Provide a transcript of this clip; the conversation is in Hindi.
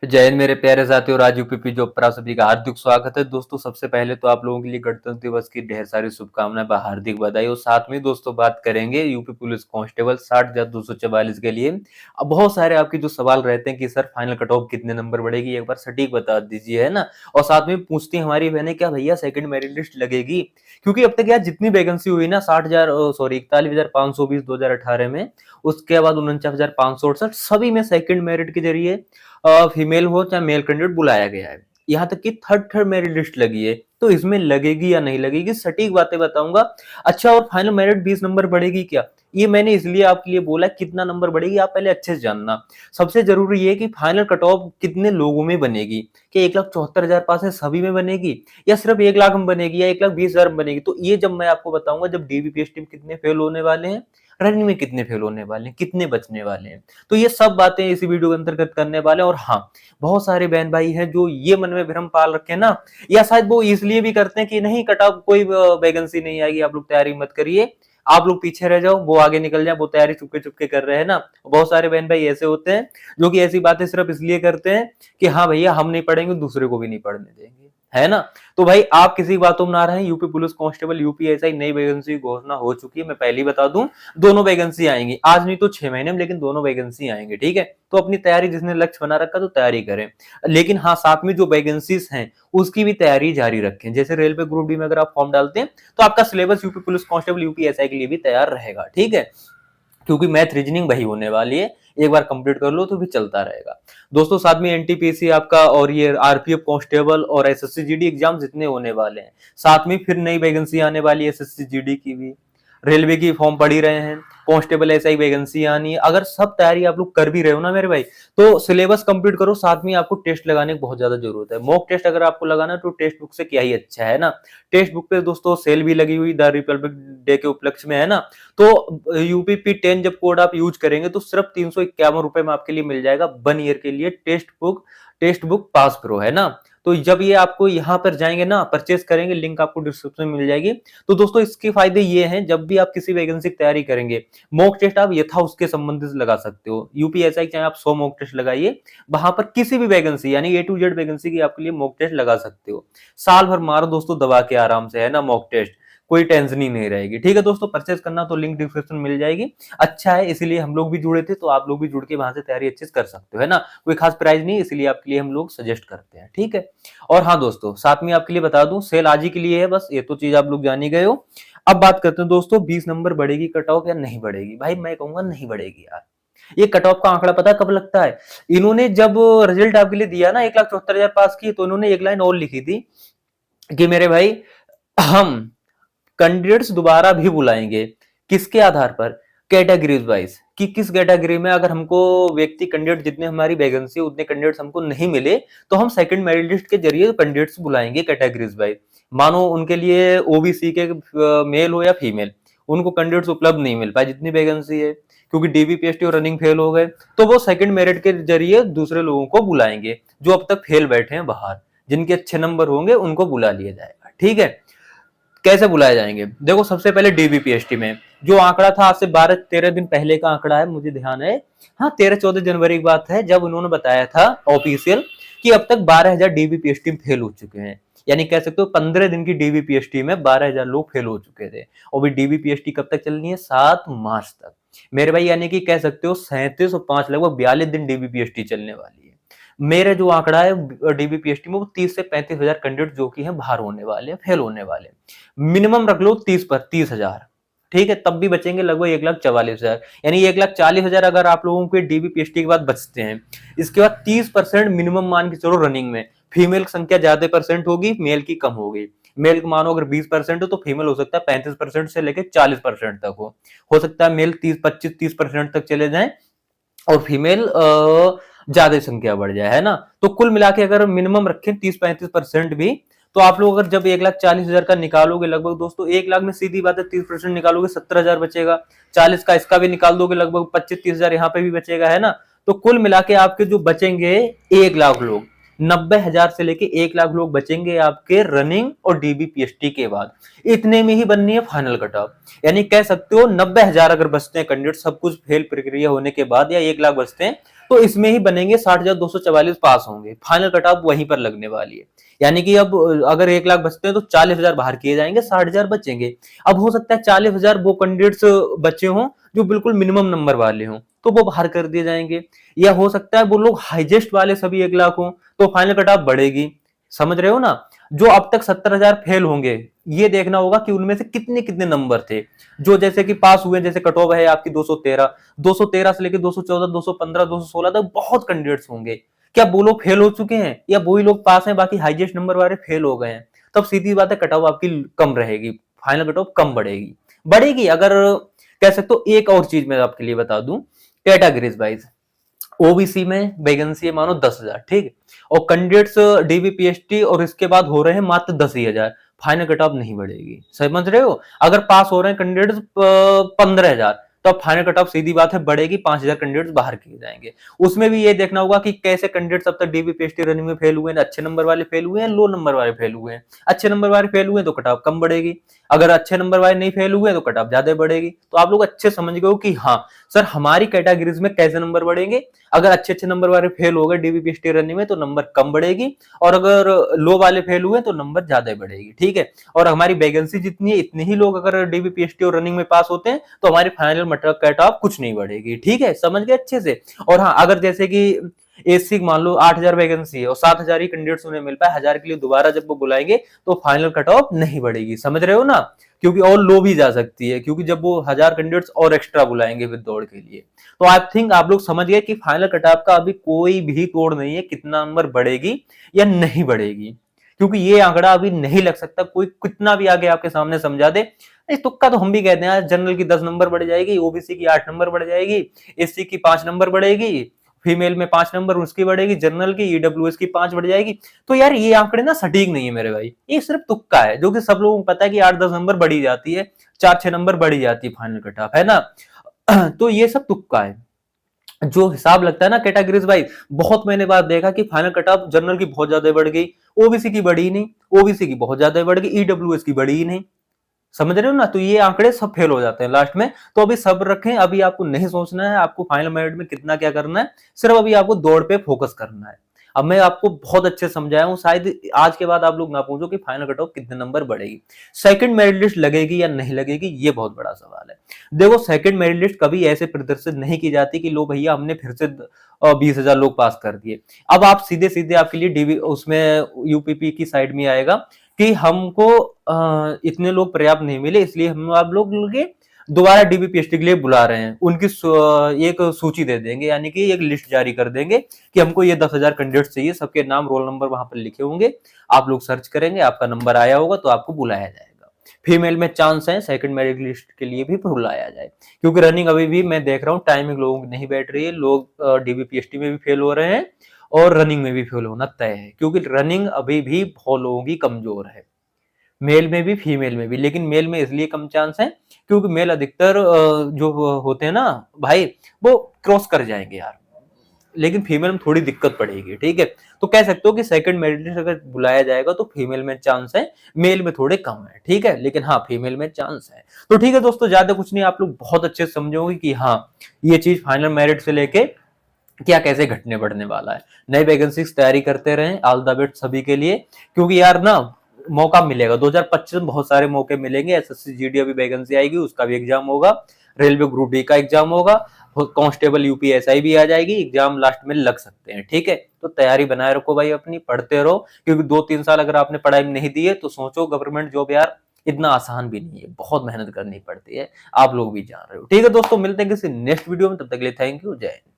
जय हिंद मेरे प्यारे साथियों, राजू पीपी जॉब पर आप सभी का हार्दिक स्वागत है। दोस्तों, सबसे पहले तो आप लोगों के लिए गणतंत्र दिवस की ढेर सारी शुभकामनाएं व हार्दिक बधाई। और साथ में दोस्तों बात करेंगे यूपी पुलिस कांस्टेबल 60,244 के लिए। अब बहुत सारे आपके जो सवाल रहते हैं कि सर फाइनल कट ऑफ कितने नंबर बढ़ेगी, एक बार सटीक बता दीजिए, है ना। और साथ में पूछती हैं हमारी बहनें, क्या भैया सेकंड मेरिट लिस्ट लगेगी? क्योंकि अब तक यार जितनी वैकेंसी हुई ना 60,000 सॉरी 41,520 2018 में, उसके बाद 49,568 सभी में सेकंड मेरिट के जरिए फीमेल हो चाहे मेल कैंडिडेट बुलाया गया है। यहाँ तक कि थर्ड थर्ड मेरिट लिस्ट लगी है, तो इसमें लगेगी या नहीं लगेगी सटीक बातें बताऊंगा। अच्छा, और फाइनल मेरिट 20 नंबर बढ़ेगी क्या? ये मैंने इसलिए आपके लिए बोला, कितना नंबर बढ़ेगी आप पहले अच्छे से जानना। सबसे जरूरी ये है कि फाइनल कट ऑफ कितने लोगों में बनेगी, कि 1,74,000 पास है सभी में बनेगी, या सिर्फ 1 लाख में बनेगी, या 1,20,000 में बनेगी। तो ये जब मैं आपको बताऊंगा, जब डीबीपीएसटी में कितने फेल होने वाले हैं, रनिंग में कितने फेल होने वाले हैं, कितने बचने वाले हैं, तो ये सब बातें इसी वीडियो के अंतर्गत करने वाले हैं। और हाँ, बहुत सारे बहन भाई हैं जो ये मन में भ्रम पाल रखे हैं ना, या शायद वो इसलिए भी करते हैं कि नहीं कट ऑफ कोई वैकेंसी नहीं आएगी, आप लोग तैयारी मत करिए, आप लोग पीछे रह जाओ, वो आगे निकल जाए, वो तैयारी चुपके चुपके कर रहे हैं ना। बहुत सारे बहन भाई ऐसे होते हैं जो कि ऐसी बातें सिर्फ इसलिए करते हैं कि हाँ भैया हम नहीं पढ़ेंगे, दूसरे को भी नहीं पढ़ने देंगे, है ना। तो भाई आप किसी बातों में ना रहे। यूपी पुलिस कांस्टेबल यूपीएसआई नई वैकेंसी की घोषणा हो चुकी है, मैं पहले ही बता दूं। दोनों वैकेंसी आएंगी, आज नहीं तो 6 महीने में, लेकिन दोनों वैकेंसी आएंगे, ठीक है। तो अपनी तैयारी, जिसने लक्ष्य बना रखा तो तैयारी करें, लेकिन हाँ साथ में जो वैकेंसीज हैं उसकी भी तैयारी जारी रखें। जैसे रेलवे ग्रुप डी में अगर आप फॉर्म डालते हैं तो आपका syllabus UP police constable UPSI के लिए भी तैयार रहेगा, ठीक है। क्योंकि मैथ रीजनिंग वही होने वाली है, एक बार कंप्लीट कर लो तो भी चलता रहेगा। दोस्तों, साथ में एनटीपीसी आपका और ये आरपीएफ कांस्टेबल और एसएससी जीडी एग्जाम जितने होने वाले हैं, साथ में फिर नई वैकेंसी आने वाली है एसएससी जीडी की भी। रेलवे की फॉर्म पढ़ ही रहे हैं, कांस्टेबल ऐसा ही वैकेंसी आनी है। अगर सब तैयारी आप लोग कर भी रहे हो ना मेरे भाई, तो सिलेबस कंप्लीट करो, साथ में आपको टेस्ट लगाने की बहुत ज्यादा जरूरत है। मॉक टेस्ट अगर आपको लगाना है तो टेक्स्ट बुक से क्या ही अच्छा है ना। टेक्स्ट बुक पे दोस्तों सेल भी लगी हुई द रिपब्लिक डे के उपलक्ष्य में, है ना। तो यूपीपी 10 जब कोड आप यूज करेंगे तो सिर्फ 351 रुपए में आपके लिए मिल जाएगा 1 ईयर के लिए टेक्स्ट बुक पास प्रो, है ना। तो जब ये आपको यहाँ पर जाएंगे ना, परचेस करेंगे, लिंक आपको डिस्क्रिप्शन में मिल जाएगी। तो दोस्तों इसके फायदे ये हैं, जब भी आप किसी वैकेंसी की तैयारी करेंगे, मॉक टेस्ट आप यथा उसके संबंधित लगा सकते हो। यूपीएसआई चाहे आप 100 मॉक टेस्ट लगाइए, वहां पर किसी भी वैकेंसी यानी A to Z वैकेंसी की आपके लिए मॉक टेस्ट लगा सकते हो। साल भर मारो दोस्तों दबा के आराम से, है ना, मॉक टेस्ट, कोई टेंशन ही नहीं रहेगी, ठीक है दोस्तों। परचेस करना तो लिंक डिस्क्रिप्शन मिल जाएगी। अच्छा है, इसीलिए हम लोग भी जुड़े थे, तो आप लोग भी जुड़ के वहां से तैयारी अच्छे से कर सकते हो, है ना। कोई खास प्राइस नहीं, इसलिए आपके लिए हम लोग सजेस्ट करते हैं, ठीक है। और हाँ दोस्तों, साथ में आपके लिए बता दूं, सेल आज ही के लिए है, बस ये तो चीज आप लोग जान ही गए हो। अब बात करते हैं दोस्तों, 20 नंबर बढ़ेगी कट ऑफ या नहीं बढ़ेगी? भाई मैं कहूंगा नहीं बढ़ेगी यार। ये कट ऑफ का आंकड़ा पता कब लगता है? इन्होंने जब रिजल्ट आपके लिए दिया ना, 1,74,000 पास की, तो इन्होंने एक लाइन और लिखी थी कि मेरे भाई हम कैंडिडेट्स दोबारा भी बुलाएंगे। किसके आधार पर? कैटेगरीज वाइज, कि किस कैटेगरी में अगर हमको व्यक्ति कैंडिडेट, जितने हमारी वैकेंसी उतने कैंडिडेट्स हमको नहीं मिले, तो हम सेकंड मेरिट लिस्ट के जरिए कैंडिडेट्स बुलाएंगे कैटेगरीज वाइज। मानो उनके लिए ओबीसी के मेल हो या फीमेल, उनको कैंडिडेट्स उपलब्ध नहीं मिल पाए जितनी वैकेंसी है, क्योंकि डीबीपीएसटी और रनिंग फेल हो गए, तो वो सेकंड मेरिट के जरिए दूसरे लोगों को बुलाएंगे जो अब तक फेल बैठे हैं बाहर। जिनके अच्छे नंबर होंगे उनको बुला लिया जाएगा, ठीक है। कैसे बुलाए जाएंगे? देखो, सबसे पहले डीबीपीएसटी में जो आंकड़ा था, आज से 12-13 दिन पहले का आंकड़ा है, मुझे ध्यान है, हाँ 13-14 जनवरी की बात है, जब उन्होंने बताया था ऑफिशियल कि अब तक 12,000 डीबीपीएसटी में फेल हो चुके हैं। यानी कह सकते हो 15 दिन की डीबीपीएसटी में 12,000 लोग फेल हो चुके थे। और भी डीबीपीएसटी कब तक चलनी है? 7 मार्च तक मेरे भाई। यानी कि कह सकते हो 37 और 5 लगभग 42 दिन डीबीपीएसटी चलने वाली है। मेरे जो आंकड़ा है डीबीपीएसटी में, वो 30 से 35,000 कैंडिडेट जो कि हैं बाहर होने वाले हैं, फेल होने वाले हैं। मिनिमम रख लो 30,000, ठीक है, तब भी बचेंगे लगभग 1,44,000। यानी 1,40,000 अगर आप लोगों के डीबीपीएसटी के बाद बचते हैं, इसके बाद 30% मिनिमम मान के चलो रनिंग में। फीमेल की संख्या ज्यादा परसेंट होगी, मेल की कम होगी। मेल मानो अगर 20% हो तो फीमेल हो सकता है 35% से लेकर 40% तक हो सकता है मेल 25-30% तक चले जाएं, और फीमेल ज्यादा संख्या बढ़ जाए, है ना। तो कुल मिला के अगर मिनिमम रखें 30-35% भी, तो आप लोग अगर जब 1,40,000 का निकालोगे, लगभग दोस्तों 1 लाख में सीधी बात है 30% निकालोगे 17,000 बचेगा। 40 का इसका भी निकाल दोगे, लगभग 25-30,000 यहाँ पे भी बचेगा, है ना। तो कुल मिला के आपके जो बचेंगे 1 लाख लोग, 90,000 से लेके 1 लाख लोग बचेंगे आपके रनिंग और डीबीपीएसटी के बाद। इतने में ही बननी है फाइनल कट ऑफ। यानी कह सकते हो 90,000 अगर बचते हैं कैंडिडेट सब कुछ फेल प्रक्रिया होने के बाद, या 1 लाख बचते हैं, तो इसमें ही बनेंगे 60,244 पास होंगे। फाइनल कट ऑफ वहीं पर लगने वाली है। यानी कि अब अगर 1 लाख बचते हैं तो 40,000 बाहर किए जाएंगे, 60,000 बचेंगे। अब हो सकता है 40,000 वो कैंडिडेट्स बचे हों जो बिल्कुल मिनिमम नंबर वाले हों, तो वो बाहर कर दिए जाएंगे। या हो सकता है वो लोग हाईएस्ट वाले सभी 1 लाख हों, तो फाइनल कट ऑफ बढ़ेगी। समझ रहे हो ना? जो अब तक 70,000 फेल होंगे, ये देखना होगा कि उनमें से कितने कितने नंबर थे जो जैसे कि पास हुए। जैसे कट ऑफ है आपकी 213 से लेकर 214, 215, 216 तक बहुत कैंडिडेट्स होंगे। क्या वो लोग फेल हो चुके हैं या वही लोग पास हैं, बाकी हाईएस्ट नंबर वाले फेल हो गए हैं? तब सीधी बात है कट ऑफ आपकी कम रहेगी, फाइनल कट ऑफ कम बढ़ेगी। अगर कह सकते हो, एक और चीज मैं आपके लिए बता दूं, कैटेगरीज वाइज ओबीसी में वैकेंसी है मानो 10,000, ठीक, और कैंडिडेट्स डीबीपीएसटी और इसके बाद हो रहे हैं मात्र 10,000, फाइनल कट ऑफ नहीं बढ़ेगी। समझ रहे हो? अगर पास हो रहे हैं कैंडिडेट्स 15,000, तो अब फाइनल कट ऑफ सीधी बात है बढ़ेगी, 5,000 कैंडिडेट्स बाहर किए जाएंगे। उसमें भी ये देखना होगा कि कैसे कैंडिडेट्स अब तक डीबीपीएसटी रनिंग में फेल हुए हैं, अच्छे नंबर वाले फेल हुए हैं, लो नंबर वाले फेल हुए हैं। अच्छे नंबर वाले फेल हुए हैं तो कट ऑफ कम बढ़ेगी, अगर अच्छे नंबर वाले नहीं फेल हुए तो कट ऑफ ज्यादा बढ़ेगी। तो आप लोग अच्छे समझ गए हो कि हाँ सर हमारी कैटेगरीज में कैसे नंबर बढ़ेंगे। अगर अच्छे नंबर वाले फेल हो गए डीबीपीएसटी रनिंग में तो नंबर कम बढ़ेगी, और अगर लो वाले फेल हुए तो नंबर ज्यादा बढ़ेगी, ठीक है। और हमारी वैकेंसी जितनी है, इतने ही लोग अगर डीबीपीएसटी और रनिंग में पास होते हैं तो हमारी फाइनल कट ऑफ कुछ नहीं बढ़ेगी, ठीक है, समझ गए अच्छे से। और हाँ, अगर जैसे कि एससी मान लो 8,000 वैकेंसी है और 7,000 ही कैंडिडेट्स उन्हें मिल पाए, 1,000 के लिए दोबारा जब वो बुलाएंगे तो फाइनल कट ऑफ नहीं बढ़ेगी। समझ रहे हो ना? क्योंकि और लो भी जा सकती है, क्योंकि जब वो 1,000 कैंडिडेट्स और एक्स्ट्रा बुलाएंगे फिर दौड़ के लिए। तो आई थिंक आप लोग समझ गए कि फाइनल कट ऑफ का अभी कोई भी तोड़ नहीं है, कितना नंबर बढ़ेगी या नहीं बढ़ेगी, क्योंकि ये आंकड़ा अभी नहीं लग सकता। कोई कितना भी आगे आपके सामने समझा दे, तुक्का तो हम भी कहते हैं, जनरल की 10 नंबर बढ़ जाएगी, ओबीसी की 8 नंबर बढ़ जाएगी, एससी की 5 नंबर बढ़ेगी, फीमेल में 5 नंबर उसकी बढ़ेगी, जनरल की ईडब्ल्यूएस की 5 बढ़ जाएगी। तो यार ये आंकड़े ना सटीक नहीं है मेरे भाई, ये सिर्फ तुक्का है, जो कि सब लोगों को पता है कि 8-10 नंबर बढ़ी जाती है, 4-6 नंबर बढ़ी जाती है फाइनल कट ऑफ, है ना? तो ये सब तुक्का है। जो हिसाब लगता है ना कैटेगरीज वाइज, बहुत मैंने बात देखा कि फाइनल कट ऑफ जनरल की बहुत ज्यादा बढ़ गई, ओबीसी की बढ़ी नहीं, ओबीसी की बहुत ज्यादा बढ़ गई, ईडब्ल्यूएस की बढ़ी ही नहीं। समझ रहे हो ना? तो ये आंकड़े सब फेल हो जाते हैं लास्ट में। तो अभी सब्र रखें, अभी आपको नहीं सोचना है आपको फाइनल मेरिट में कितना क्या करना है, सिर्फ अभी आपको दौड़ पे फोकस करना है। अब मैं आपको बहुत अच्छे समझाया हूं, शायद आज के बाद आप लोग ना पूछो कि फाइनल कट ऑफ कितने नंबर बढ़ेगी। सेकंड मेरिट लिस्ट लगेगी या नहीं लगेगी, ये बहुत बड़ा सवाल है। देखो, सेकंड मेरिट लिस्ट कभी ऐसे प्रदर्शित नहीं की जाती कि लो भैया हमने फिर से 20,000 लोग पास कर दिए। अब आप सीधे सीधे आपके लिए डीबी उसमें यूपीपी की साइड में आएगा कि हमको इतने लोग पर्याप्त नहीं मिले, इसलिए हम आप लोग दोबारा डीबीपीएसटी के लिए बुला रहे हैं। उनकी एक सूची दे देंगे, यानी कि एक लिस्ट जारी कर देंगे कि हमको ये 10,000 कैंडिडेट्स चाहिए, सबके नाम रोल नंबर वहां पर लिखे होंगे, आप लोग सर्च करेंगे, आपका नंबर आया होगा तो आपको बुलाया जाएगा। फीमेल में चांस है सेकंड मेरिट लिस्ट के लिए भी बुलाया जाए, क्योंकि रनिंग अभी भी मैं देख रहा हूँ टाइमिंग लोगों की नहीं बैठ रही है, लोग डीबीपीएसटी में भी फेल हो रहे हैं और रनिंग में भी फेल होना तय है, क्योंकि रनिंग अभी भी बहुत लोगों की कमजोर है, मेल में भी फीमेल में भी। लेकिन मेल में इसलिए कम चांस है क्योंकि मेल अधिकतर जो होते हैं ना भाई, वो क्रॉस कर जाएंगे यार, लेकिन फीमेल में थोड़ी दिक्कत पड़ेगी, ठीक है। तो कह सकते हो कि सेकंड मेरिट लिस्ट अगर बुलाया जाएगा तो फीमेल में चांस है, मेल में थोड़े कम है, ठीक है, लेकिन हाँ फीमेल में चांस है। तो ठीक है दोस्तों, ज्यादा कुछ नहीं, आप लोग बहुत अच्छे से समझोगे कि हाँ ये चीज फाइनल मेरिट से लेके क्या कैसे घटने बढ़ने वाला है। नई वैकेंसी तैयारी करते रहें, ऑल द बेस्ट सभी के लिए, क्योंकि यार ना मौका मिलेगा 2025 में, बहुत सारे मौके मिलेंगे। एसएससी जीडी अभी वैकेंसी आएगी, उसका भी एग्जाम होगा, रेलवे ग्रुप डी का एग्जाम होगा, कांस्टेबल यूपीएसआई भी आ जाएगी, एग्जाम लास्ट में लग सकते हैं, ठीक है। तो तैयारी बनाए रखो भाई अपनी, पढ़ते रहो, क्योंकि 2-3 साल अगर आपने पढ़ाई में नहीं दी है तो सोचो गवर्नमेंट जॉब यार इतना आसान भी नहीं है, बहुत मेहनत करनी पड़ती है, आप लोग भी जान रहे हो। ठीक है दोस्तों, मिलते हैं किसी नेक्स्ट वीडियो में, तब तक के लिए थैंक यू, जय हिंद।